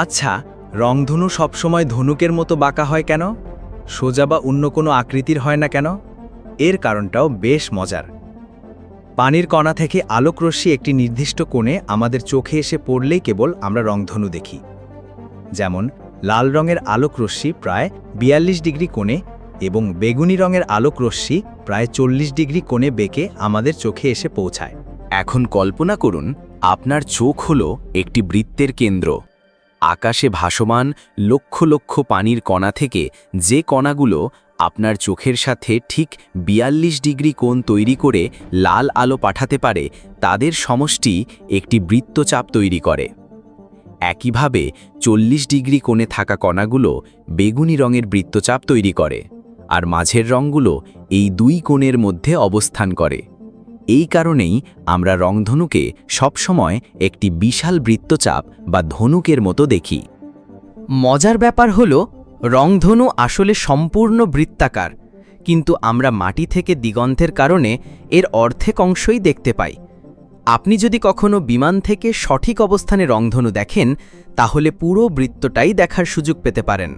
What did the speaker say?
আচ্ছা, রংধনু সবসময় ধনুকের মতো বাঁকা হয় কেন? সোজা বা অন্য কোনো আকৃতির হয় না কেন? এর কারণটাও বেশ মজার। পানির কণা থেকে আলোকরশ্মি একটি নির্দিষ্ট কোণে আমাদের চোখে এসে পড়লেই কেবল আমরা রংধনু দেখি। যেমন লাল রঙের আলোকরশ্মি প্রায় ৪২ ডিগ্রি কোণে এবং বেগুনি রঙের আলোকরশ্মি প্রায় ৪০ ডিগ্রি কোণে বেঁকে আমাদের চোখে এসে পৌঁছায়। এখন কল্পনা করুন আপনার চোখ হলো একটি বৃত্তের কেন্দ্র। আকাশে ভাসমান লক্ষ লক্ষ পানির কণা থেকে যে কণাগুলো আপনার চোখের সাথে ঠিক ৪২ ডিগ্রি কোণ তৈরি করে লাল আলো পাঠাতে পারে, তাদের সমষ্টি একটি বৃত্তচাপ তৈরি করে। একইভাবে ৪০ ডিগ্রি কোণে থাকা কণাগুলো বেগুনি রঙের বৃত্তচাপ তৈরি করে, আর মাঝের রঙগুলো এই দুই কোণের মধ্যে অবস্থান করে। এই কারণেই আমরা রংধনুকে সবসময় একটি বিশাল বৃত্তচাপ বা ধনুকের মতো দেখি। মজার ব্যাপার হলো, রংধনু আসলে সম্পূর্ণ বৃত্তাকার, কিন্তু আমরা মাটি থেকে দিগন্তের কারণে এর অর্ধেক অংশই দেখতে পাই। আপনি যদি কখনো বিমান থেকে সঠিক অবস্থানে রংধনু দেখেন, তাহলে পুরো বৃত্তটাই দেখার সুযোগ পেতে পারেন।